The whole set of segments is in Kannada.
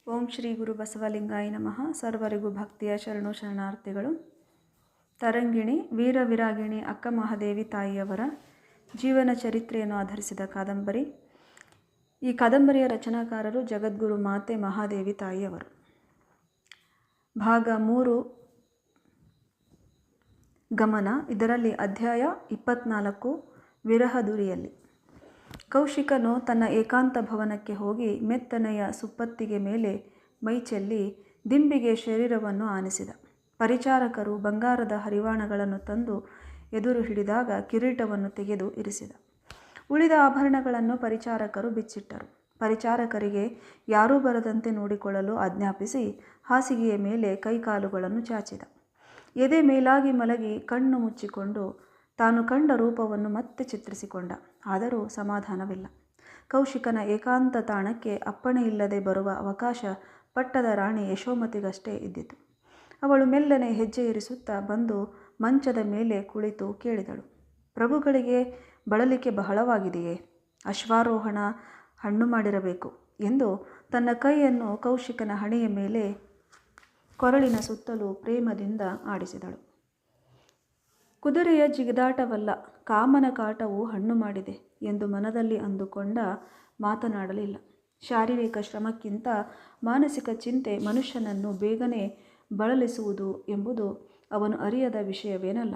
ಓಂ ಶ್ರೀ ಗುರು ಬಸವಲಿಂಗಾಯ ನಮಃ. ಸರ್ವರಿಗೂ ಭಕ್ತಿಯ ಶರಣು ಶರಣಾರ್ಥಿಗಳು. ತರಂಗಿಣಿ ವೀರ ವಿರಾಗಿಣಿ ಅಕ್ಕ ಮಹಾದೇವಿ ತಾಯಿಯವರ ಜೀವನ ಚರಿತ್ರೆಯನ್ನು ಆಧರಿಸಿದ ಕಾದಂಬರಿ. ಈ ಕಾದಂಬರಿಯ ರಚನಾಕಾರರು ಜಗದ್ಗುರು ಮಾತೆ ಮಹಾದೇವಿ ತಾಯಿಯವರು. ಭಾಗ 3 ಗಮನ. ಇದರಲ್ಲಿ ಅಧ್ಯಾಯ 24 ವಿರಹದುರಿಯಲ್ಲಿ. ಕೌಶಿಕನು ತನ್ನ ಏಕಾಂತ ಭವನಕ್ಕೆ ಹೋಗಿ ಮೆತ್ತನೆಯ ಸುಪ್ಪತ್ತಿಗೆ ಮೇಲೆ ಮೈಚೆಲ್ಲಿ ದಿಂಬಿಗೆ ಶರೀರವನ್ನು ಆನಿಸಿದ. ಪರಿಚಾರಕರು ಬಂಗಾರದ ಹರಿವಾಣಗಳನ್ನು ತಂದು ಎದುರು ಹಿಡಿದಾಗ ಕಿರೀಟವನ್ನು ತೆಗೆದು ಇರಿಸಿದ. ಉಳಿದ ಆಭರಣಗಳನ್ನು ಪರಿಚಾರಕರು ಬಿಚ್ಚಿಟ್ಟರು. ಪರಿಚಾರಕರಿಗೆ ಯಾರೂ ಬರದಂತೆ ನೋಡಿಕೊಳ್ಳಲು ಆಜ್ಞಾಪಿಸಿ ಹಾಸಿಗೆಯ ಮೇಲೆ ಕೈಕಾಲುಗಳನ್ನು ಚಾಚಿದ. ಎದೆ ಮೇಲಾಗಿ ಮಲಗಿ ಕಣ್ಣು ಮುಚ್ಚಿಕೊಂಡು ತಾನು ಕಂಡ ರೂಪವನ್ನು ಮತ್ತೆ ಚಿತ್ರಿಸಿಕೊಂಡ. ಆದರೂ ಸಮಾಧಾನವಿಲ್ಲ. ಕೌಶಿಕನ ಏಕಾಂತ ತಾಣಕ್ಕೆ ಅಪ್ಪಣೆ ಇಲ್ಲದೆ ಬರುವ ಅವಕಾಶ ಪಟ್ಟದ ರಾಣಿ ಯಶೋಮತಿಗಷ್ಟೇ ಇದ್ದಿತು. ಅವಳು ಮೆಲ್ಲನೆ ಹೆಜ್ಜೆ ಇರಿಸುತ್ತಾ ಬಂದು ಮಂಚದ ಮೇಲೆ ಕುಳಿತು ಕೇಳಿದಳು, ಪ್ರಭುಗಳಿಗೆ ಬಳಲಿಕೆ ಬಹಳವಾಗಿದೆಯೇ? ಅಶ್ವಾರೋಹಣ ಹಣ್ಣು ಮಾಡಿರಬೇಕು ಎಂದು ತನ್ನ ಕೈಯನ್ನು ಕೌಶಿಕನ ಹಣೆಯ ಮೇಲೆ ಕೊರಳಿನ ಸುತ್ತಲೂ ಪ್ರೇಮದಿಂದ ಆಡಿಸಿದಳು. ಕುದುರೆಯ ಜಿಗಿದಾಟವಲ್ಲ, ಕಾಮನ ಕಾಟವು ಹಣ್ಣು ಮಾಡಿದೆ ಎಂದು ಮನದಲ್ಲಿ ಅಂದುಕೊಂಡ ಮಾತನಾಡಲಿಲ್ಲ. ಶಾರೀರಿಕ ಶ್ರಮಕ್ಕಿಂತ ಮಾನಸಿಕ ಚಿಂತೆ ಮನುಷ್ಯನನ್ನು ಬೇಗನೆ ಬಳಲಿಸುವುದು ಎಂಬುದು ಅವನು ಅರಿಯದ ವಿಷಯವೇನಲ್ಲ.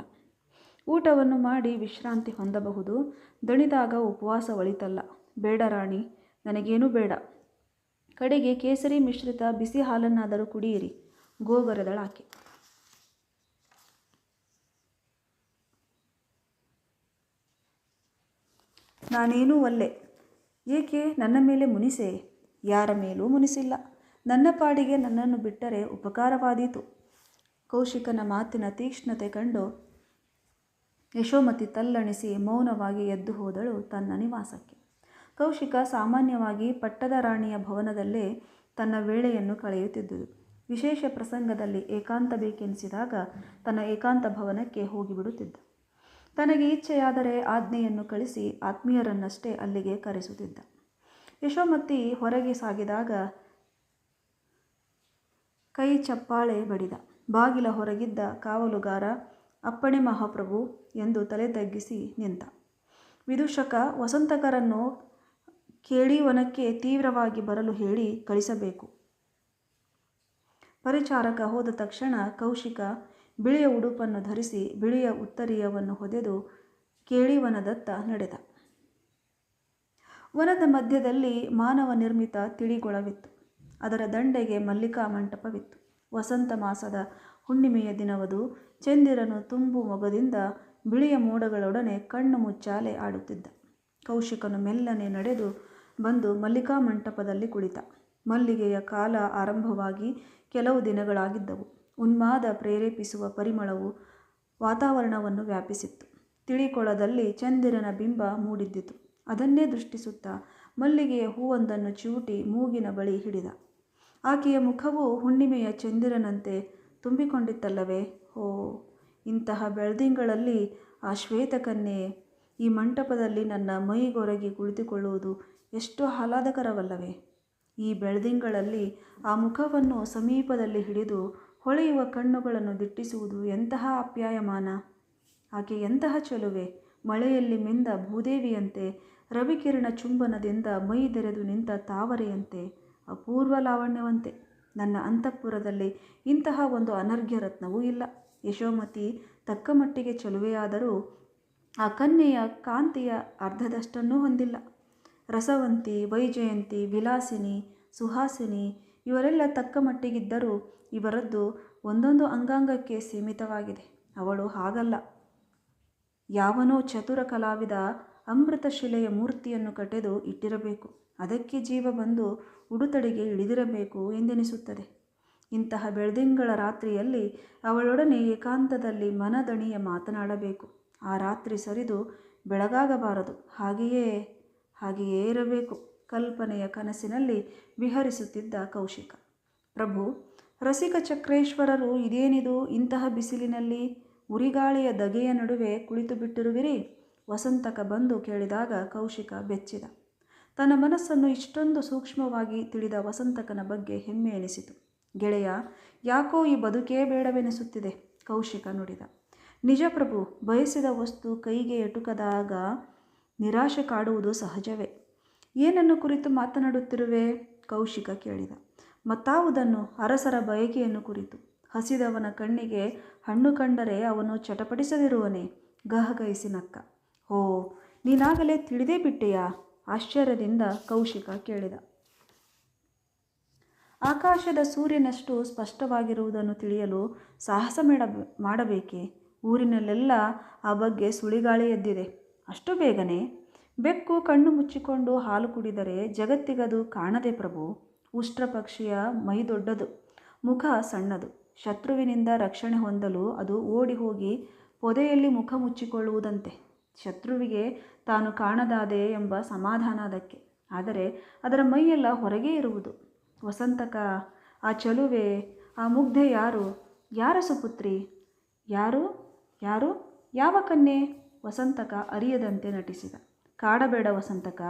ಊಟವನ್ನು ಮಾಡಿ ವಿಶ್ರಾಂತಿ ಹೊಂದಬಹುದು, ದಣಿದಾಗ ಉಪವಾಸ ಒಳಿತಲ್ಲ. ಬೇಡ ರಾಣಿ, ನನಗೇನೂ ಬೇಡ. ಕಡೆಗೆ ಕೇಸರಿ ಮಿಶ್ರಿತ ಬಿಸಿ ಹಾಲನ್ನಾದರೂ ಕುಡಿಯಿರಿ, ಗೋಗರೆದಳಾಕೆ. ನಾನೇನೂ ಒಲ್ಲೆ. ಏಕೆ ನನ್ನ ಮೇಲೆ ಮುನಿಸೆ? ಯಾರ ಮೇಲೂ ಮುನಿಸಿಲ್ಲ. ನನ್ನ ಪಾಡಿಗೆ ನನ್ನನ್ನು ಬಿಟ್ಟರೆ ಉಪಕಾರವಾದೀತು. ಕೌಶಿಕನ ಮಾತಿನ ತೀಕ್ಷ್ಣತೆ ಕಂಡು ಯಶೋಮತಿ ತಲ್ಲಣಿಸಿ ಮೌನವಾಗಿ ಎದ್ದು ಹೋದಳು ತನ್ನ ನಿವಾಸಕ್ಕೆ. ಕೌಶಿಕ ಸಾಮಾನ್ಯವಾಗಿ ಪಟ್ಟದ ರಾಣಿಯ ಭವನದಲ್ಲೇ ತನ್ನ ವೇಳೆಯನ್ನು ಕಳೆಯುತ್ತಿದ್ದುದು. ವಿಶೇಷ ಪ್ರಸಂಗದಲ್ಲಿ ಏಕಾಂತ ಬೇಕೆನಿಸಿದಾಗ ತನ್ನ ಏಕಾಂತ ಭವನಕ್ಕೆ ಹೋಗಿಬಿಡುತ್ತಿದ್ದ. ತನಗೆ ಇಚ್ಛೆಯಾದರೆ ಆಜ್ಞೆಯನ್ನು ಕಳಿಸಿ ಆತ್ಮೀಯರನ್ನಷ್ಟೇ ಅಲ್ಲಿಗೆ ಕರೆಸುತ್ತಿದ್ದ. ಯಶೋಮತಿ ಹೊರಗೆ ಸಾಗಿದಾಗ ಕೈ ಚಪ್ಪಾಳೆ ಬಡಿದ. ಬಾಗಿಲ ಹೊರಗಿದ್ದ ಕಾವಲುಗಾರ ಅಪ್ಪಣೆ ಮಹಾಪ್ರಭು ಎಂದು ತಲೆ ತಗ್ಗಿಸಿ ನಿಂತ. ವಿದೂಷಕ ವಸಂತಕರನ್ನು ಕೇಳಿವನಕ್ಕೆ ತೀವ್ರವಾಗಿ ಬರಲು ಹೇಳಿ ಕಳಿಸಬೇಕು. ಪರಿಚಾರಕ ಹೋದ ತಕ್ಷಣ ಕೌಶಿಕ ಬಿಳಿಯ ಉಡುಪನ್ನು ಧರಿಸಿ ಬಿಳಿಯ ಉತ್ತರೀಯವನ್ನು ಹೊದೆದು ಕೇಳಿವನದತ್ತ ನಡೆದ. ವನದ ಮಧ್ಯದಲ್ಲಿ ಮಾನವ ನಿರ್ಮಿತ ತಿಳಿಗೊಳವಿತ್ತು. ಅದರ ದಂಡೆಗೆ ಮಲ್ಲಿಕಾ ಮಂಟಪವಿತ್ತು. ವಸಂತ ಮಾಸದ ಹುಣ್ಣಿಮೆಯ ದಿನವದು. ಚಂದಿರನು ತುಂಬು ಮೊಗದಿಂದ ಬಿಳಿಯ ಮೋಡಗಳೊಡನೆ ಕಣ್ಣು ಮುಚ್ಚಾಲೆ ಆಡುತ್ತಿದ್ದ. ಕೌಶಿಕನು ಮೆಲ್ಲನೆ ನಡೆದು ಬಂದು ಮಲ್ಲಿಕಾ ಮಂಟಪದಲ್ಲಿ ಕುಳಿತ. ಮಲ್ಲಿಗೆಯ ಕಾಲ ಆರಂಭವಾಗಿ ಕೆಲವು ದಿನಗಳಾಗಿದ್ದವು. ಉನ್ಮಾದ ಪ್ರೇರೇಪಿಸುವ ಪರಿಮಳವು ವಾತಾವರಣವನ್ನು ವ್ಯಾಪಿಸಿತ್ತು. ತಿಳಿಕೊಳದಲ್ಲಿ ಚಂದಿರನ ಬಿಂಬ ಮೂಡಿದ್ದಿತು. ಅದನ್ನೇ ದೃಷ್ಟಿಸುತ್ತಾ ಮಲ್ಲಿಗೆಯ ಹೂವೊಂದನ್ನು ಚಿವುಟಿ ಮೂಗಿನ ಬಳಿ ಹಿಡಿದ. ಆಕೆಯ ಮುಖವು ಹುಣ್ಣಿಮೆಯ ಚಂದಿರನಂತೆ ತುಂಬಿಕೊಂಡಿತ್ತಲ್ಲವೇ? ಓ, ಇಂತಹ ಬೆಳ್ದಿಂಗಳಲ್ಲಿ ಆ ಶ್ವೇತಕನ್ಯೆ ಈ ಮಂಟಪದಲ್ಲಿ ನನ್ನ ಮೈಗೊರಗಿ ಕುಳಿತುಕೊಳ್ಳುವುದು ಎಷ್ಟು ಆಹ್ಲಾದಕರವಲ್ಲವೇ? ಈ ಬೆಳ್ದಿಂಗಳಲ್ಲಿ ಆ ಮುಖವನ್ನು ಸಮೀಪದಲ್ಲಿ ಹಿಡಿದು ಹೊಳೆಯುವ ಕಣ್ಣುಗಳನ್ನು ದಿಟ್ಟಿಸುವುದು ಎಂತಹ ಆಪ್ಯಾಯಮಾನ! ಆಕೆ ಎಂತಹ ಚೆಲುವೆ! ಮಳೆಯಲ್ಲಿ ಮಿಂದ ಭೂದೇವಿಯಂತೆ, ರವಿಕಿರಣ ಚುಂಬನದಿಂದ ಮೈದೆರೆದು ನಿಂತ ತಾವರೆಯಂತೆ, ಅಪೂರ್ವ ಲಾವಣ್ಯವಂತೆ. ನನ್ನ ಅಂತಃಪುರದಲ್ಲಿ ಇಂತಹ ಒಂದು ಅನರ್ಘ್ಯ ರತ್ನವೂ ಇಲ್ಲ. ಯಶೋಮತಿ ತಕ್ಕ ಮಟ್ಟಿಗೆ ಚೆಲುವೆಯಾದರೂ ಆ ಕನ್ಯೆಯ ಕಾಂತಿಯ ಅರ್ಧದಷ್ಟನ್ನೂ ಹೊಂದಿಲ್ಲ. ರಸವಂತಿ, ವೈಜಯಂತಿ, ವಿಲಾಸಿನಿ, ಸುಹಾಸಿನಿ ಇವರೆಲ್ಲ ತಕ್ಕ ಮಟ್ಟಿಗಿದ್ದರೂ ಇವರದ್ದು ಒಂದೊಂದು ಅಂಗಾಂಗಕ್ಕೆ ಸೀಮಿತವಾಗಿದೆ. ಅವಳು ಹಾಗಲ್ಲ. ಯಾವನೋ ಚತುರ ಕಲಾವಿದ ಅಮೃತ ಶಿಲೆಯ ಮೂರ್ತಿಯನ್ನು ಕಟೆದು ಇಟ್ಟಿರಬೇಕು. ಅದಕ್ಕೆ ಜೀವ ಬಂದು ಉಡುತಡಿಗೆ ಇಳಿದಿರಬೇಕು ಎಂದೆನಿಸುತ್ತದೆ. ಇಂತಹ ಬೆಳ್ದಿಂಗಳ ರಾತ್ರಿಯಲ್ಲಿ ಅವಳೊಡನೆ ಏಕಾಂತದಲ್ಲಿ ಮನದಣಿಯ ಮಾತನಾಡಬೇಕು. ಆ ರಾತ್ರಿ ಸರಿದು ಬೆಳಗಾಗಬಾರದು. ಹಾಗೆಯೇ ಇರಬೇಕು. ಕಲ್ಪನೆಯ ಕನಸಿನಲ್ಲಿ ವಿಹರಿಸುತ್ತಿದ್ದ ಕೌಶಿಕ. ಪ್ರಭು, ರಸಿಕ ಚಕ್ರೇಶ್ವರರು ಇದೇನಿದು ಇಂತಹ ಬಿಸಿಲಿನಲ್ಲಿ ಉರಿಗಾಳಿಯ ಧಗೆಯ ನಡುವೆ ಕುಳಿತು ಬಿಟ್ಟಿರುವಿರಿ? ವಸಂತಕ ಬಂದು ಕೇಳಿದಾಗ ಕೌಶಿಕ ಬೆಚ್ಚಿದ. ತನ್ನ ಮನಸ್ಸನ್ನು ಇಷ್ಟೊಂದು ಸೂಕ್ಷ್ಮವಾಗಿ ತಿಳಿದ ವಸಂತಕನ ಬಗ್ಗೆ ಹೆಮ್ಮೆ ಎನಿಸಿತು. ಗೆಳೆಯ, ಯಾಕೋ ಈ ಬದುಕೇ ಬೇಡವೆನಿಸುತ್ತಿದೆ, ಕೌಶಿಕ ನುಡಿದ. ನಿಜ ಪ್ರಭು, ಬಯಸಿದ ವಸ್ತು ಕೈಗೆ ಎಟುಕದಾಗ ನಿರಾಶೆ ಕಾಡುವುದು ಸಹಜವೇ. ಏನನ್ನು ಕುರಿತು ಮಾತನಾಡುತ್ತಿರುವೆ, ಕೌಶಿಕ ಕೇಳಿದ. ಮತ್ತಾವುದನ್ನು? ಅರಸರ ಬಯಕೆಯನ್ನು ಕುರಿತು. ಹಸಿದವನ ಕಣ್ಣಿಗೆ ಹಣ್ಣು ಕಂಡರೆ ಅವನು ಚಟಪಡಿಸದಿರುವನೇ, ಗಹಗಹಿಸಿ ನಕ್ಕ. ಓ, ನೀನಾಗಲೇ ತಿಳಿದೇ ಬಿಟ್ಟೆಯಾ, ಆಶ್ಚರ್ಯದಿಂದ ಕೌಶಿಕ ಕೇಳಿದ. ಆಕಾಶದ ಸೂರ್ಯನಷ್ಟು ಸ್ಪಷ್ಟವಾಗಿರುವುದನ್ನು ತಿಳಿಯಲು ಸಾಹಸ ಮಾಡಬೇಕೆ? ಊರಿನಲ್ಲೆಲ್ಲ ಆ ಬಗ್ಗೆ ಸುಳಿಗಾಳಿ ಎದ್ದಿದೆ. ಅಷ್ಟು ಬೇಗನೆ? ಬೆಕ್ಕು ಕಣ್ಣು ಮುಚ್ಚಿಕೊಂಡು ಹಾಲು ಕುಡಿದರೆ ಜಗತ್ತಿಗದು ಕಾಣದೆ ಪ್ರಭು. ಉಷ್ಟ್ರ ಪಕ್ಷಿಯ ಮೈ ದೊಡ್ಡದು, ಮುಖ ಸಣ್ಣದು. ಶತ್ರುವಿನಿಂದ ರಕ್ಷಣೆ ಹೊಂದಲು ಅದು ಓಡಿ ಹೋಗಿ ಪೊದೆಯಲ್ಲಿ ಮುಖ ಮುಚ್ಚಿಕೊಳ್ಳುವುದಂತೆ. ಶತ್ರುವಿಗೆ ತಾನು ಕಾಣದಾದೆ ಎಂಬ ಸಮಾಧಾನ ಅದಕ್ಕೆ. ಆದರೆ ಅದರ ಮೈಯೆಲ್ಲ ಹೊರಗೇ ಇರುವುದು. ವಸಂತಕ, ಆ ಚಲುವೆ, ಆ ಮುಗ್ಧೆ ಯಾರು? ಯಾರ ಸುಪುತ್ರಿ? ಯಾರು ಯಾರು ಯಾವ ಕನ್ಯೆ? ವಸಂತಕ ಅರಿಯದಂತೆ ನಟಿಸಿದ. ಕಾಡಬೇಡ ವಸಂತಕ,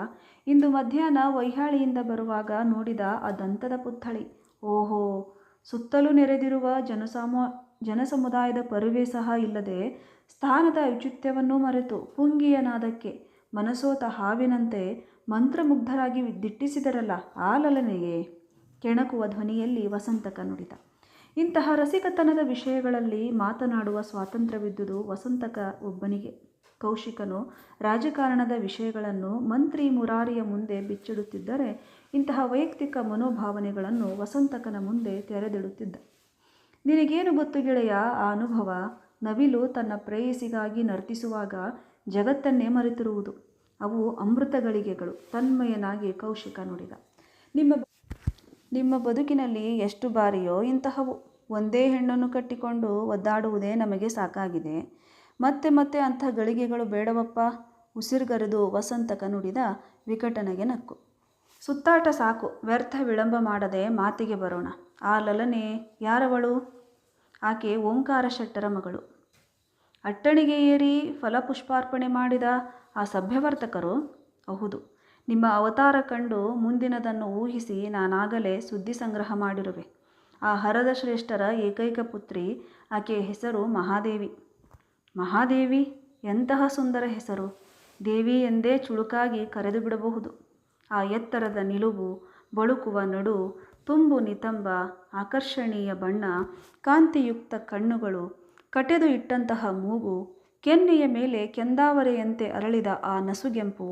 ಇಂದು ಮಧ್ಯಾಹ್ನ ವೈಹಾಳಿಯಿಂದ ಬರುವಾಗ ನೋಡಿದ ಆ ದಂತದ ಪುತ್ಥಳಿ. ಓಹೋ, ಸುತ್ತಲೂ ನೆರೆದಿರುವ ಜನಸಮುದಾಯದ ಪರುವೆ ಸಹ ಇಲ್ಲದೆ ಸ್ಥಾನದ ಔಚಿತ್ಯವನ್ನೂ ಮರೆತು ಪುಂಗಿಯ ನಾದಕ್ಕೆ ಮನಸೋತ ಹಾವಿನಂತೆ ಮಂತ್ರಮುಗ್ಧರಾಗಿ ದಿಟ್ಟಿಸಿದರಲ್ಲ ಆ ಲಲನೆಗೆ, ಕೆಣಕುವ ಧ್ವನಿಯಲ್ಲಿ ವಸಂತಕ ನುಡಿದ. ಇಂತಹ ರಸಿಕತನದ ವಿಷಯಗಳಲ್ಲಿ ಮಾತನಾಡುವ ಸ್ವಾತಂತ್ರ್ಯವಿದ್ದುದು ವಸಂತಕ ಒಬ್ಬನಿಗೆ. ಕೌಶಿಕನು ರಾಜಕಾರಣದ ವಿಷಯಗಳನ್ನು ಮಂತ್ರಿ ಮುರಾರಿಯ ಮುಂದೆ ಬಿಚ್ಚಿಡುತ್ತಿದ್ದರೆ ಇಂತಹ ವೈಯಕ್ತಿಕ ಮನೋಭಾವನೆಗಳನ್ನು ವಸಂತಕನ ಮುಂದೆ ತೆರೆದಿಡುತ್ತಿದ್ದ. ನಿನಗೇನು ಗೊತ್ತು ಗೆಳೆಯ ಆ ಅನುಭವ? ನವಿಲು ತನ್ನ ಪ್ರೇಯಸಿಗಾಗಿ ನರ್ತಿಸುವಾಗ ಜಗತ್ತನ್ನೇ ಮರೆತಿರುವುದು. ಅವು ಅಮೃತಗಳಿಗೆಗಳು, ತನ್ಮಯನಾಗಿ ಕೌಶಿಕ ನುಡಿದ. ನಿಮ್ಮ ಬದುಕಿನಲ್ಲಿ ಎಷ್ಟು ಬಾರಿಯೋ ಇಂತಹವು. ಒಂದೇ ಹೆಣ್ಣನ್ನು ಕಟ್ಟಿಕೊಂಡು ಒದ್ದಾಡುವುದೇ ನಮಗೆ ಸಾಕಾಗಿದೆ. ಮತ್ತೆ ಮತ್ತೆ ಅಂಥ ಗಳಿಗೆಗಳು ಬೇಡವಪ್ಪ, ಉಸಿರುಗರೆದು ವಸಂತಕ ನುಡಿದ. ವಿಕಟನಿಗೆ ನಕ್ಕು. ಸುತ್ತಾಟ ಸಾಕು, ವ್ಯರ್ಥ ವಿಳಂಬ ಮಾಡದೆ ಮಾತಿಗೆ ಬರೋಣ. ಆ ಲಲನೆ ಯಾರವಳು? ಆಕೆ ಓಂಕಾರ ಶೆಟ್ಟರ ಮಗಳು. ಅಟ್ಟಣಿಗೆ ಏರಿ ಫಲಪುಷ್ಪಾರ್ಪಣೆ ಮಾಡಿದ ಆ ಸಭ್ಯವರ್ತಕರು? ಹೌದು. ನಿಮ್ಮ ಅವತಾರ ಕಂಡು ಮುಂದಿನದನ್ನು ಊಹಿಸಿ ನಾನಾಗಲೇ ಸುದ್ದಿ ಸಂಗ್ರಹ ಮಾಡಿರುವೆ. ಆ ಹರದ ಶ್ರೇಷ್ಠರ ಏಕೈಕ ಪುತ್ರಿ, ಆಕೆಯ ಹೆಸರು ಮಹಾದೇವಿ. ಮಹಾದೇವಿ? ಎಂತಹ ಸುಂದರ ಹೆಸರು! ದೇವಿ ಎಂದೇ ಚುಳುಕಾಗಿ ಕರೆದು ಬಿಡಬಹುದು. ಆ ಎತ್ತರದ ನಿಲುವು, ಬಳುಕುವ ನಡು, ತುಂಬು ನಿತಂಬ, ಆಕರ್ಷಣೀಯ ಬಣ್ಣ, ಕಾಂತಿಯುಕ್ತ ಕಣ್ಣುಗಳು, ಕಟೆದು ಇಟ್ಟಂತಹ ಮೂಗು, ಕೆನ್ನೆಯ ಮೇಲೆ ಕೆಂದಾವರೆಯಂತೆ ಅರಳಿದ ಆ ನಸುಗೆಂಪು,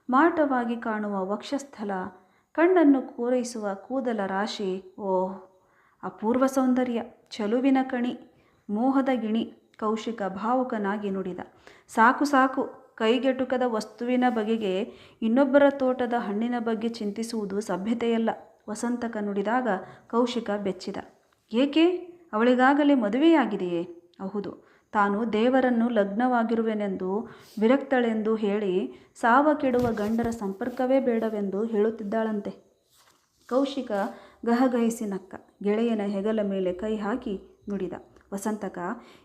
ಮಾಟವಾಗಿ ಕಾಣುವ ವಕ್ಷಸ್ಥಲ, ಕಣ್ಣನ್ನು ಕೋರೈಸುವ ಕೂದಲ ರಾಶಿ. ಓಹ್, ಅಪೂರ್ವ ಸೌಂದರ್ಯ, ಚಲುವಿನ ಕಣಿ, ಮೋಹದ ಗಿಣಿ, ಕೌಶಿಕ ಭಾವುಕನಾಗಿ ನುಡಿದ. ಸಾಕು ಸಾಕು, ಕೈಗೆಟುಕದ ವಸ್ತುವಿನ ಬಗೆಗೆ ಇನ್ನೊಬ್ಬರ ತೋಟದ ಹಣ್ಣಿನ ಬಗ್ಗೆ ಚಿಂತಿಸುವುದು ಸಭ್ಯತೆಯಲ್ಲ, ವಸಂತಕ ನುಡಿದಾಗ ಕೌಶಿಕ ಬೆಚ್ಚಿದ. ಏಕೆ? ಅವಳಿಗಾಗಲೇ ಮದುವೆಯಾಗಿದೆಯೇ? ಹೌದು. ತಾನು ದೇವರನ್ನು ಲಗ್ನವಾಗಿರುವೆನೆಂದು ವಿರಕ್ತಳೆಂದು ಹೇಳಿ ಸಾವ ಕೆಡುವ ಗಂಡರ ಸಂಪರ್ಕವೇ ಬೇಡವೆಂದು ಹೇಳುತ್ತಿದ್ದಾಳಂತೆ. ಕೌಶಿಕ ಗಹಗಹಿಸಿ ನಕ್ಕ. ಗೆಳೆಯನ ಹೆಗಲ ಮೇಲೆ ಕೈ ಹಾಕಿ ನುಡಿದ. ವಸಂತಕ,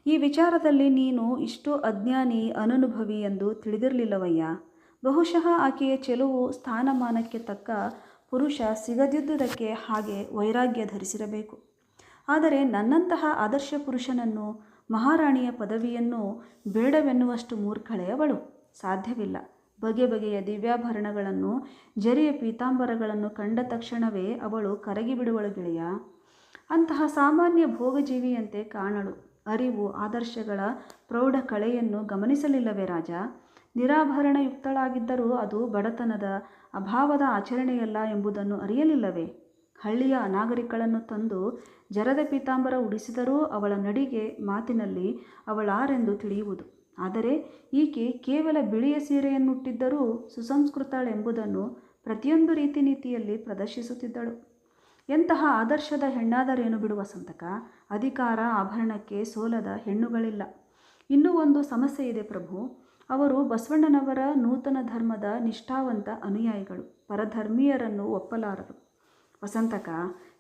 ಈ ವಿಚಾರದಲ್ಲಿ ನೀನು ಇಷ್ಟು ಅಜ್ಞಾನಿ, ಅನನುಭವಿ ಎಂದು ತಿಳಿದಿರಲಿಲ್ಲವಯ್ಯ. ಬಹುಶಃ ಆಕೆಯ ಚೆಲುವು ಸ್ಥಾನಮಾನಕ್ಕೆ ತಕ್ಕ ಪುರುಷ ಸಿಗದಿದ್ದುದಕ್ಕೆ ಹಾಗೆ ವೈರಾಗ್ಯ ಧರಿಸಿರಬೇಕು. ಆದರೆ ನನ್ನಂತಹ ಆದರ್ಶ ಪುರುಷನನ್ನು, ಮಹಾರಾಣಿಯ ಪದವಿಯನ್ನು ಬೇಡವೆನ್ನುವಷ್ಟು ಮೂರ್ಖಳೆ ಅವಳು? ಸಾಧ್ಯವಿಲ್ಲ. ಬಗೆ ಬಗೆಯ ದಿವ್ಯಾಭರಣಗಳನ್ನು, ಜರಿಯ ಪೀತಾಂಬರಗಳನ್ನು ಕಂಡ ತಕ್ಷಣವೇ ಅವಳು ಕರಗಿಬಿಡುವಳು ಗೆಳೆಯ. ಅಂತಹ ಸಾಮಾನ್ಯ ಭೋಗಜೀವಿಯಂತೆ ಕಾಣಳು. ಅರಿವು, ಆದರ್ಶಗಳ ಪ್ರೌಢ ಕಳೆಯನ್ನು ಗಮನಿಸಲಿಲ್ಲವೇ ರಾಜ? ನಿರಾಭರಣಯುಕ್ತಳಾಗಿದ್ದರೂ ಅದು ಬಡತನದ, ಅಭಾವದ ಆಚರಣೆಯಲ್ಲ ಎಂಬುದನ್ನು ಅರಿಯಲಿಲ್ಲವೇ? ಹಳ್ಳಿಯ ಅನಾಗರಿಕಳನ್ನು ತಂದು ಜರದ ಪೀತಾಂಬರ ಉಡಿಸಿದರೂ ಅವಳ ನಡಿಗೆ, ಮಾತಿನಲ್ಲಿ ಅವಳಾರೆಂದು ತಿಳಿಯುವುದು. ಆದರೆ ಈಕೆ ಕೇವಲ ಬಿಳಿಯ ಸೀರೆಯನ್ನುಟ್ಟಿದ್ದರೂ ಸುಸಂಸ್ಕೃತಳೆಂಬುದನ್ನು ಪ್ರತಿಯೊಂದು ರೀತಿ ನೀತಿಯಲ್ಲಿ ಪ್ರದರ್ಶಿಸುತ್ತಿದ್ದಳು. ಎಂತಹ ಆದರ್ಶದ ಹೆಣ್ಣಾದರೇನು ಬಿಡು ವಸಂತಕ. ಅಧಿಕಾರ, ಆಭರಣಕ್ಕೆ ಸೋಲದ ಹೆಣ್ಣುಗಳಿಲ್ಲ. ಇನ್ನೂ ಒಂದು ಸಮಸ್ಯೆ ಇದೆ ಪ್ರಭು. ಅವರು ಬಸವಣ್ಣನವರ ನೂತನ ಧರ್ಮದ ನಿಷ್ಠಾವಂತ ಅನುಯಾಯಿಗಳು. ಪರಧರ್ಮೀಯರನ್ನು ಒಪ್ಪಲಾರರು. ವಸಂತಕ,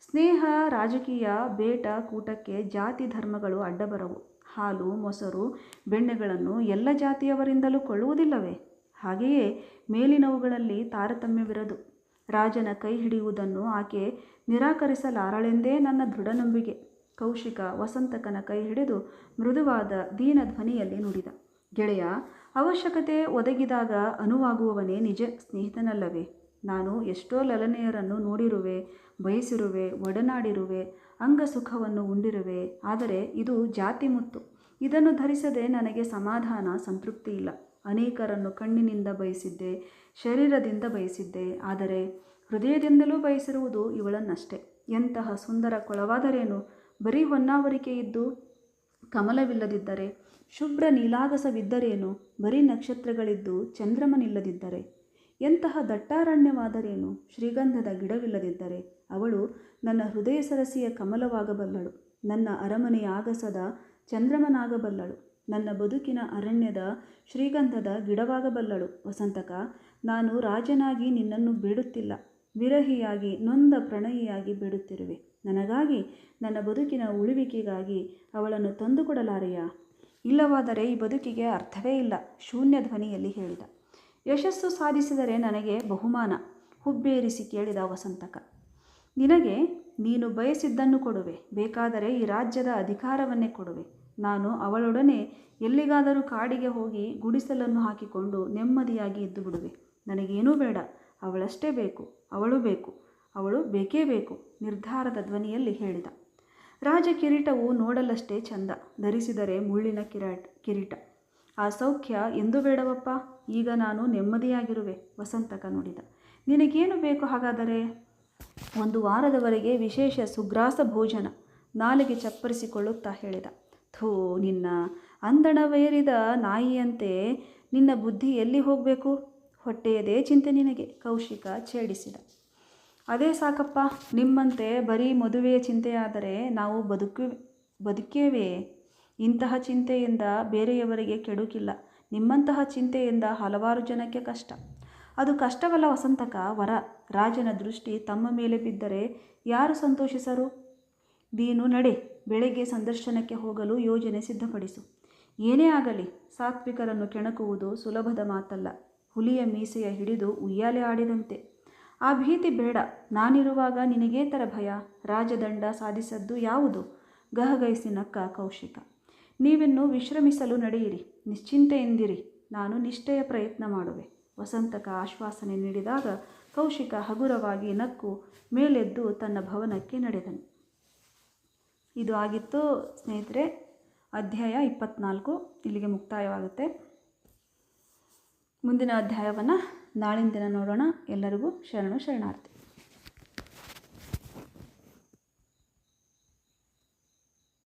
ಸ್ನೇಹ, ರಾಜಕೀಯ, ಬೇಟ, ಕೂಟಕ್ಕೆ ಜಾತಿ ಧರ್ಮಗಳು ಅಡ್ಡಬರವು. ಹಾಲು, ಮೊಸರು, ಬೆಣ್ಣೆಗಳನ್ನು ಎಲ್ಲ ಜಾತಿಯವರಿಂದಲೂ ಕೊಳ್ಳುವುದಿಲ್ಲವೇ? ಹಾಗೆಯೇ ಮೇಲಿನವುಗಳಲ್ಲಿ ತಾರತಮ್ಯವಿರದು. ರಾಜನ ಕೈ ಹಿಡಿಯುವುದನ್ನು ಆಕೆ ನಿರಾಕರಿಸಲಾರಳೆಂದೇ ನನ್ನ ದೃಢ ನಂಬಿಕೆ. ಕೌಶಿಕ ವಸಂತಕನ ಕೈ ಹಿಡಿದು ಮೃದುವಾದ ದೀನ ಧ್ವನಿಯಲ್ಲಿ ನುಡಿದ. ಗೆಳೆಯ, ಅವಶ್ಯಕತೆ ಒದಗಿದಾಗ ಅನುವಾಗುವವನೇ ನಿಜ ಸ್ನೇಹಿತನಲ್ಲವೇ? ನಾನು ಎಷ್ಟೋ ಲಲನೆಯರನ್ನು ನೋಡಿರುವೆ, ಬಯಸಿರುವೆ, ಒಡನಾಡಿರುವೆ, ಅಂಗಸುಖವನ್ನು ಉಂಡಿರುವೆ. ಆದರೆ ಇದು ಜಾತಿ ಮುತ್ತು. ಇದನ್ನು ಧರಿಸದೆ ನನಗೆ ಸಮಾಧಾನ, ಸಂತೃಪ್ತಿ ಇಲ್ಲ. ಅನೇಕರನ್ನು ಕಣ್ಣಿನಿಂದ ಬಯಸಿದ್ದೆ, ಶರೀರದಿಂದ ಬಯಸಿದ್ದೆ, ಆದರೆ ಹೃದಯದಿಂದಲೂ ಬಯಸಿರುವುದು ಇವಳನ್ನಷ್ಟೇ. ಎಂತಹ ಸುಂದರ ಕೊಳವಾದರೇನು? ಬರೀ ಹೊನ್ನಾವರಿಕೆ ಇದ್ದು ಕಮಲವಿಲ್ಲದಿದ್ದರೆ? ಶುಭ್ರ ನೀಲಾಗಸವಿದ್ದರೇನು? ಬರೀ ನಕ್ಷತ್ರಗಳಿದ್ದು ಚಂದ್ರಮನಿಲ್ಲದಿದ್ದರೆ? ಎಂತಹ ದಟ್ಟಾರಣ್ಯವಾದರೇನು? ಶ್ರೀಗಂಧದ ಗಿಡವಿಲ್ಲದಿದ್ದರೆ? ಅವಳು ನನ್ನ ಹೃದಯ ಸರಸಿಯ ಕಮಲವಾಗಬಲ್ಲಳು, ನನ್ನ ಅರಮನೆಯ ಆಗಸದ ಚಂದ್ರಮನಾಗಬಲ್ಲಳು, ನನ್ನ ಬದುಕಿನ ಅರಣ್ಯದ ಶ್ರೀಗಂಧದ ಗಿಡವಾಗಬಲ್ಲಳು. ವಸಂತಕ, ನಾನು ರಾಜನಾಗಿ ನಿನ್ನನ್ನು ಬೇಡುತ್ತಿಲ್ಲ, ವಿರಹಿಯಾಗಿ ನೊಂದ ಪ್ರಣಯಿಯಾಗಿ ಬೇಡುತ್ತಿರುವೆ. ನನಗಾಗಿ, ನನ್ನ ಬದುಕಿನ ಉಳಿವಿಕೆಗಾಗಿ ಅವಳನ್ನು ತಂದುಕೊಡಲಾರೆಯಾ? ಇಲ್ಲವಾದರೆ ಈ ಬದುಕಿಗೆ ಅರ್ಥವೇ ಇಲ್ಲ, ಶೂನ್ಯ ಧ್ವನಿಯಲ್ಲಿ ಹೇಳಿದ. ಯಶಸ್ಸು ಸಾಧಿಸಿದರೆ ನನಗೆ ಬಹುಮಾನ, ಹುಬ್ಬೇರಿಸಿ ಕೇಳಿದ ವಸಂತಕ. ನಿನಗೆ ನೀನು ಬಯಸಿದ್ದನ್ನು ಕೊಡುವೆ, ಬೇಕಾದರೆ ಈ ರಾಜ್ಯದ ಅಧಿಕಾರವನ್ನೇ ಕೊಡುವೆ. ನಾನು ಅವಳೊಡನೆ ಎಲ್ಲಿಗಾದರೂ ಕಾಡಿಗೆ ಹೋಗಿ ಗುಡಿಸಲನ್ನು ಹಾಕಿಕೊಂಡು ನೆಮ್ಮದಿಯಾಗಿ ಇದ್ದು ಬಿಡುವೆ. ನನಗೇನೂ ಬೇಡ, ಅವಳಷ್ಟೇ ಬೇಕು, ಅವಳು ಬೇಕು, ಅವಳು ಬೇಕೇ ಬೇಕು, ನಿರ್ಧಾರದ ಧ್ವನಿಯಲ್ಲಿ ಹೇಳಿದ. ರಾಜ ಕಿರೀಟವು ನೋಡಲಷ್ಟೇ ಚಂದ, ಧರಿಸಿದರೆ ಮುಳ್ಳಿನ ಕಿರೀಟ. ಆ ಸೌಖ್ಯ ಎಂದೂ ಬೇಡವಪ್ಪ. ಈಗ ನಾನು ನೆಮ್ಮದಿಯಾಗಿರುವೆ, ವಸಂತಕ ನುಡಿದ. ನಿನಗೇನು ಬೇಕು ಹಾಗಾದರೆ? 1 ವಾರದವರೆಗೆ ವಿಶೇಷ ಸುಗ್ರಾಸ ಭೋಜನ, ನಾಲಿಗೆ ಚಪ್ಪರಿಸಿಕೊಳ್ಳುತ್ತಾ ಹೇಳಿದ. ಥೂ, ನಿನ್ನ ಅಂದಣವೇರಿದ ನಾಯಿಯಂತೆ ನಿನ್ನ ಬುದ್ಧಿ ಎಲ್ಲಿ ಹೋಗಬೇಕು? ಹೊಟ್ಟೆಯದೇ ಚಿಂತೆ ನಿನಗೆ, ಕೌಶಿಕ ಛೇಡಿಸಿದ. ಅದೇ ಸಾಕಪ್ಪ, ನಿಮ್ಮಂತೆ ಬರೀ ಮದುವೆಯ ಚಿಂತೆಯಾದರೆ ನಾವು ಬದುಕೇವೆಯೇ? ಇಂತಹ ಚಿಂತೆಯಿಂದ ಬೇರೆಯವರಿಗೆ ಕೆಡುಕಿಲ್ಲ, ನಿಮ್ಮಂತಹ ಚಿಂತೆಯಿಂದ ಹಲವಾರು ಜನಕ್ಕೆ ಕಷ್ಟ. ಅದು ಕಷ್ಟವಲ್ಲ ವಸಂತಕ, ವರ. ರಾಜನ ದೃಷ್ಟಿ ತಮ್ಮ ಮೇಲೆ ಬಿದ್ದರೆ ಯಾರು ಸಂತೋಷಿಸರು? ನೀನು ನಡೆ, ಬೆಳಗ್ಗೆ ಸಂದರ್ಶನಕ್ಕೆ ಹೋಗಲು ಯೋಜನೆ ಸಿದ್ಧಪಡಿಸು. ಏನೇ ಆಗಲಿ, ಸಾತ್ವಿಕರನ್ನು ಕೆಣಕುವುದು ಸುಲಭದ ಮಾತಲ್ಲ. ಹುಲಿಯ ಮೀಸೆಯ ಹಿಡಿದು ಉಯ್ಯಾಲೆ ಆಡಿದಂತೆ. ಆ ಭೀತಿ ಬೇಡ. ನಾನಿರುವಾಗ ನಿನಗೇತರ ಭಯ? ರಾಜದಂಡ ಸಾಧಿಸದ್ದು ಯಾವುದು? ಗಹಗೈಸಿ ನಕ್ಕ ಕೌಶಿಕ. ನೀವಿನ್ನು ವಿಶ್ರಮಿಸಲು ನಡೆಯಿರಿ, ನಿಶ್ಚಿಂತೆಯಿಂದಿರಿ, ನಾನು ನಿಷ್ಠೆಯ ಪ್ರಯತ್ನ ಮಾಡುವೆ. ವಸಂತಕ ಆಶ್ವಾಸನೆ ನೀಡಿದಾಗ ಕೌಶಿಕ ಹಗುರವಾಗಿ ನಕ್ಕು ಮೇಲೆದ್ದು ತನ್ನ ಭವನಕ್ಕೆ ನಡೆದನು. ಇದು ಆಗಿತ್ತು ಸ್ನೇಹಿತರೆ, ಅಧ್ಯಾಯ 24 ಇಲ್ಲಿಗೆ ಮುಕ್ತಾಯವಾಗುತ್ತೆ. ಮುಂದಿನ ಅಧ್ಯಾಯವನ್ನು ನಾಳಿನ ದಿನ ನೋಡೋಣ. ಎಲ್ಲರಿಗೂ ಶರಣು ಶರಣಾರ್ಥಿ.